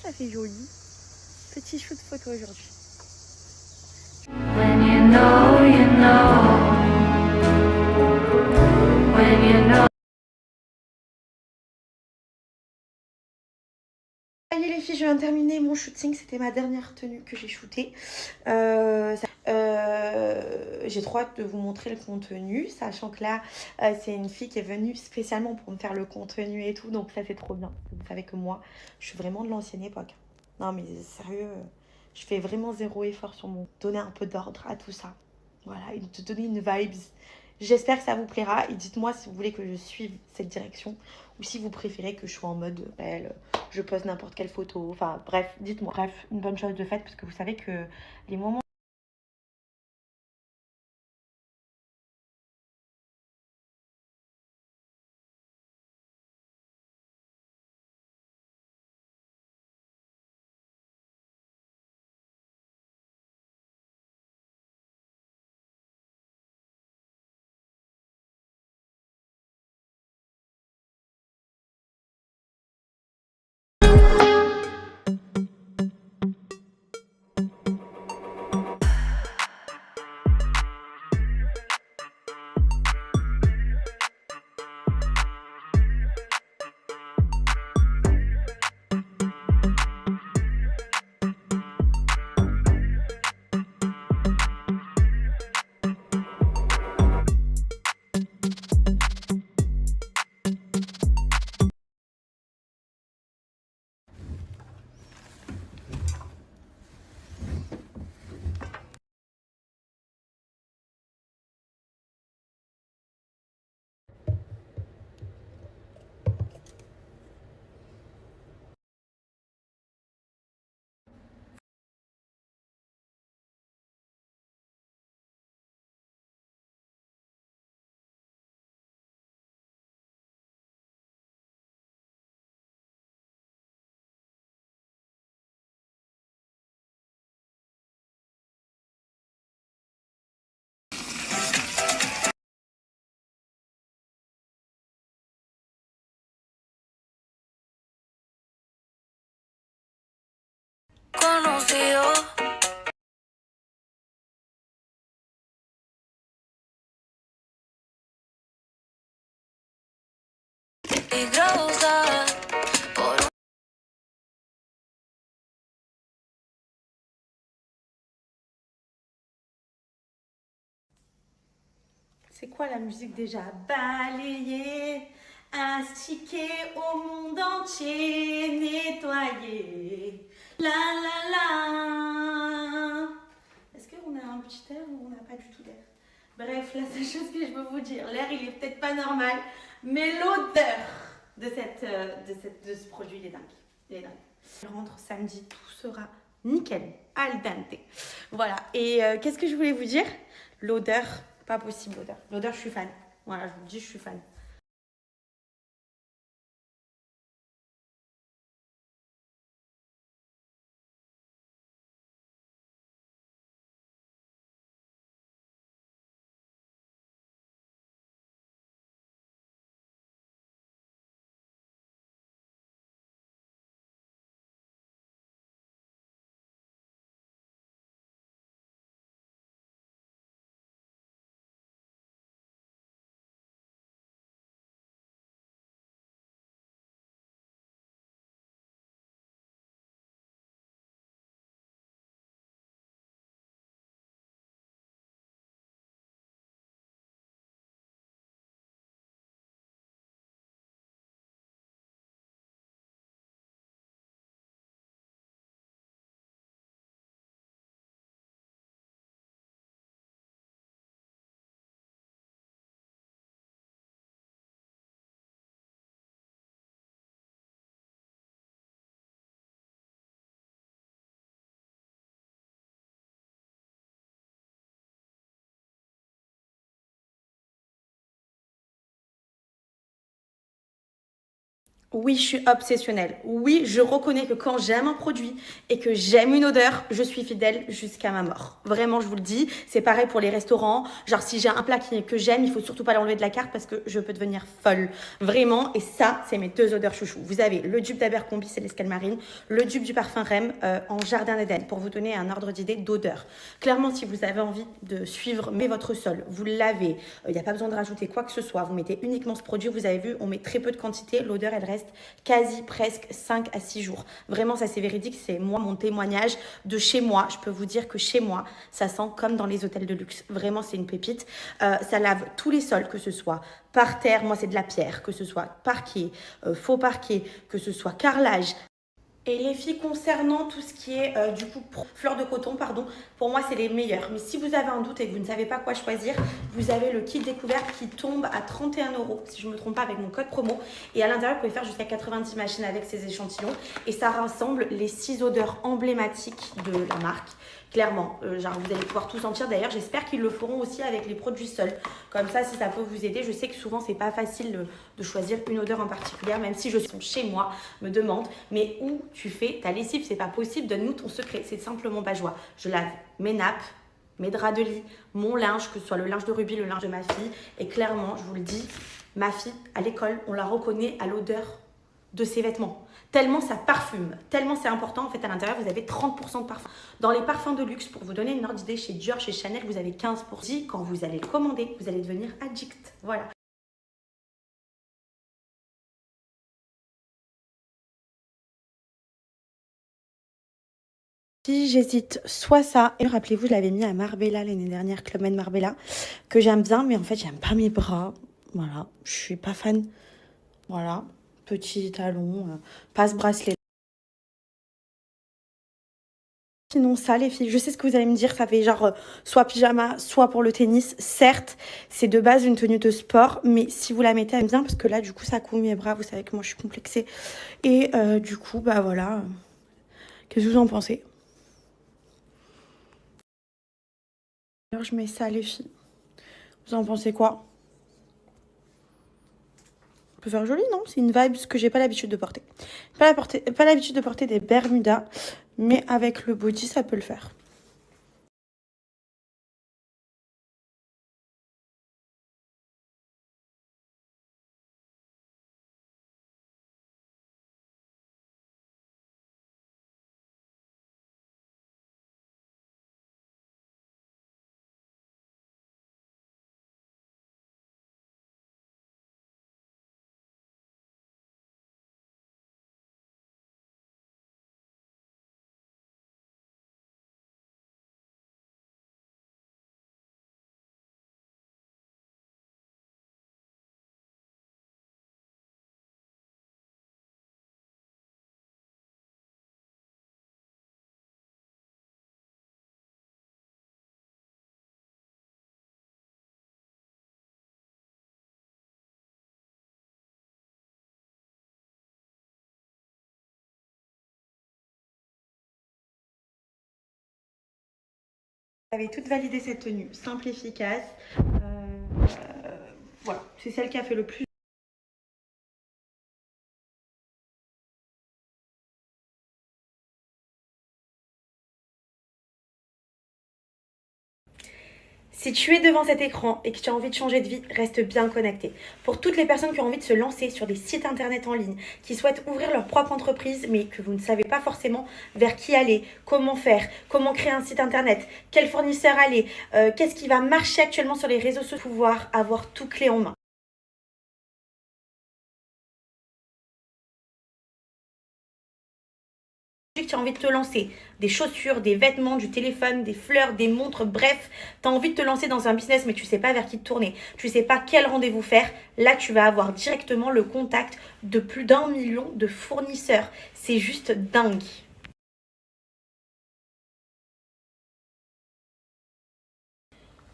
Ça fait joli. Petit shoot photo aujourd'hui. When you know, you know. When you know. Ça y est les filles, je viens de terminer mon shooting. C'était ma dernière tenue que j'ai shootée. J'ai trop hâte de vous montrer le contenu, sachant que là, c'est une fille qui est venue spécialement pour me faire le contenu et tout. Donc ça, c'est trop bien. Vous savez que moi, je suis vraiment de l'ancienne époque. Non mais sérieux, je fais vraiment zéro effort sur mon... Donner un peu d'ordre à tout ça. Voilà, et de donner une vibes. J'espère que ça vous plaira. Et dites-moi si vous voulez que je suive cette direction ou si vous préférez que je sois en mode réel, je pose n'importe quelle photo. Enfin bref, dites-moi. Bref, une bonne chose de faite parce que vous savez que les moments... Conocido. Peligrosa. C'est quoi la musique déjà? Balayer, astiquer au monde entier, nettoyer. La la la. Est-ce qu'on a un petit air ou on n'a pas du tout d'air? Bref, la seule chose que je veux vous dire, l'air il est peut-être pas normal, mais l'odeur de ce produit il est dingue. Il est dingue. Je rentre samedi, tout sera nickel, al dente. Voilà, et qu'est-ce que je voulais vous dire? L'odeur, pas possible l'odeur. L'odeur, je suis fan. Voilà, je vous le dis, je suis fan. Oui, je suis obsessionnelle. Oui, je reconnais que quand j'aime un produit et que j'aime une odeur, je suis fidèle jusqu'à ma mort. Vraiment, je vous le dis. C'est pareil pour les restaurants. Genre, si j'ai un plat que j'aime, il faut surtout pas l'enlever de la carte parce que je peux devenir folle. Vraiment. Et ça, c'est mes deux odeurs chouchou. Vous avez le dupe d'Abercrombie, c'est l'escale marine. Le dupe du parfum Rem en Jardin d'Éden pour vous donner un ordre d'idée d'odeur. Clairement, si vous avez envie de suivre, mais votre sol, vous le lavez. Il n'y a pas besoin de rajouter quoi que ce soit. Vous mettez uniquement ce produit. Vous avez vu, on met très peu de quantité. L'odeur, elle reste quasi presque 5 à 6 jours. Vraiment, ça c'est véridique, c'est moi mon témoignage de chez moi. Je peux vous dire que chez moi, ça sent comme dans les hôtels de luxe. Vraiment, c'est une pépite. Ça lave tous les sols, que ce soit par terre, moi c'est de la pierre, que ce soit parquet, faux parquet, que ce soit carrelage. Et les filles, concernant tout ce qui est du coup fleurs de coton, pardon, pour moi c'est les meilleurs. Mais si vous avez un doute et que vous ne savez pas quoi choisir, vous avez le kit découverte qui tombe à 31 €, si je ne me trompe pas, avec mon code promo. Et à l'intérieur, vous pouvez faire jusqu'à 90 machines avec ces échantillons. Et ça rassemble les 6 odeurs emblématiques de la marque. Clairement, genre vous allez pouvoir tout sentir. D'ailleurs, j'espère qu'ils le feront aussi avec les produits seuls. Comme ça, si ça peut vous aider. Je sais que souvent, c'est pas facile de choisir une odeur en particulier, même si je suis chez moi, me demande, mais où tu fais ta lessive? C'est pas possible, donne-nous ton secret. C'est simplement pas joie. Je lave mes nappes, mes draps de lit, mon linge, que ce soit le linge de Ruby, le linge de ma fille. Et clairement, je vous le dis, ma fille, à l'école, on la reconnaît à l'odeur de ses vêtements. Tellement ça parfume, tellement c'est important. En fait, à l'intérieur, vous avez 30% de parfum. Dans les parfums de luxe, pour vous donner une ordre d'idée, chez Dior, chez Chanel, vous avez 15%. Quand vous allez le commander, vous allez devenir addict. Voilà. Si j'hésite soit ça, et rappelez-vous, je l'avais mis à Marbella l'année dernière, Club Med Marbella, que j'aime bien, mais en fait, j'aime pas mes bras. Voilà, je suis pas fan. Voilà, petit talon, passe-bracelet. Sinon ça les filles, je sais ce que vous allez me dire, ça fait genre soit pyjama, soit pour le tennis. Certes, c'est de base une tenue de sport, mais si vous la mettez, elle aime bien parce que là du coup ça couvre mes bras, vous savez que moi je suis complexée. Et du coup, bah voilà, qu'est-ce que vous en pensez? Alors je mets ça les filles, vous en pensez quoi? On peut faire joli, non? C'est une vibe que j'ai pas l'habitude de porter. Pas l'habitude de porter des Bermudas, mais avec le body ça peut le faire. J'avais toute validé cette tenue, simple, efficace. Voilà, c'est celle qui a fait le plus. Si tu es devant cet écran et que tu as envie de changer de vie, reste bien connecté. Pour toutes les personnes qui ont envie de se lancer sur des sites internet en ligne, qui souhaitent ouvrir leur propre entreprise, mais que vous ne savez pas forcément vers qui aller, comment faire, comment créer un site internet, quel fournisseur aller, qu'est-ce qui va marcher actuellement sur les réseaux sociaux, pouvoir avoir tout clé en main. Que tu as envie de te lancer, des chaussures, des vêtements, du téléphone, des fleurs, des montres, bref, tu as envie de te lancer dans un business mais tu sais pas vers qui te tourner, tu sais pas quel rendez-vous faire, là tu vas avoir directement le contact de plus d'1 million de fournisseurs. C'est juste dingue.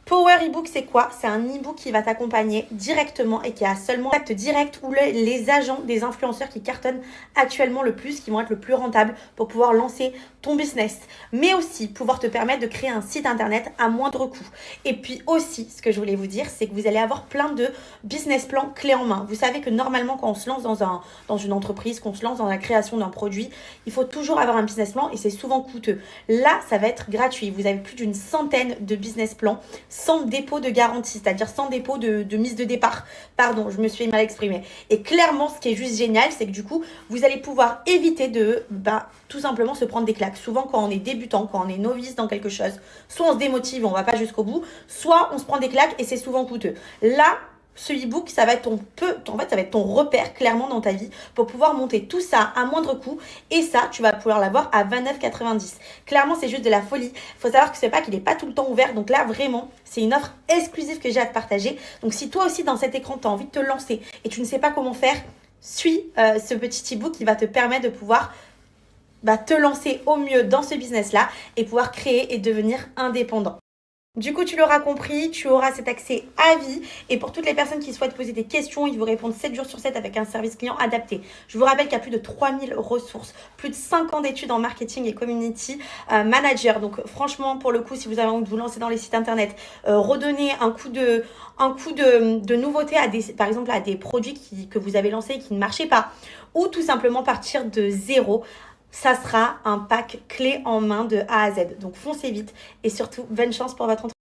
Power ebook, c'est quoi? C'est un ebook qui va t'accompagner directement et qui a seulement contact direct ou les agents des influenceurs qui cartonnent actuellement le plus, qui vont être le plus rentables pour pouvoir lancer ton business, mais aussi pouvoir te permettre de créer un site internet à moindre coût. Et puis aussi, ce que je voulais vous dire, c'est que vous allez avoir plein de business plans clés en main. Vous savez que normalement, quand on se lance dans une entreprise, qu'on se lance dans la création d'un produit, il faut toujours avoir un business plan et c'est souvent coûteux. Là, ça va être gratuit. Vous avez plus d'une centaine de business plans sans dépôt de garantie, c'est-à-dire sans dépôt de mise de départ. Pardon, je me suis mal exprimée. Et clairement, ce qui est juste génial, c'est que du coup, vous allez pouvoir éviter de tout simplement se prendre des claques. Souvent, quand on est débutant, quand on est novice dans quelque chose, soit on se démotive, on va pas jusqu'au bout, soit on se prend des claques et c'est souvent coûteux. Là, ce e-book, ça va être ça va être ton repère clairement dans ta vie pour pouvoir monter tout ça à moindre coût. Et ça, tu vas pouvoir l'avoir à 29,90. Clairement, c'est juste de la folie. Il faut savoir que c'est pas qu'il n'est pas tout le temps ouvert. Donc là, vraiment, c'est une offre exclusive que j'ai à te partager. Donc si toi aussi, dans cet écran, tu as envie de te lancer et tu ne sais pas comment faire, suis ce petit e-book qui va te permettre de pouvoir te lancer au mieux dans ce business-là et pouvoir créer et devenir indépendant. Du coup, tu l'auras compris, tu auras cet accès à vie. Et pour toutes les personnes qui souhaitent poser des questions, ils vous répondent 7 jours sur 7 avec un service client adapté. Je vous rappelle qu'il y a plus de 3000 ressources, plus de 5 ans d'études en marketing et community manager. Donc franchement, pour le coup, si vous avez envie de vous lancer dans les sites internet, redonner un coup de nouveauté par exemple à des produits que vous avez lancés et qui ne marchaient pas, ou tout simplement partir de zéro, ça sera un pack clé en main de A à Z. Donc foncez vite et surtout bonne chance pour votre entreprise.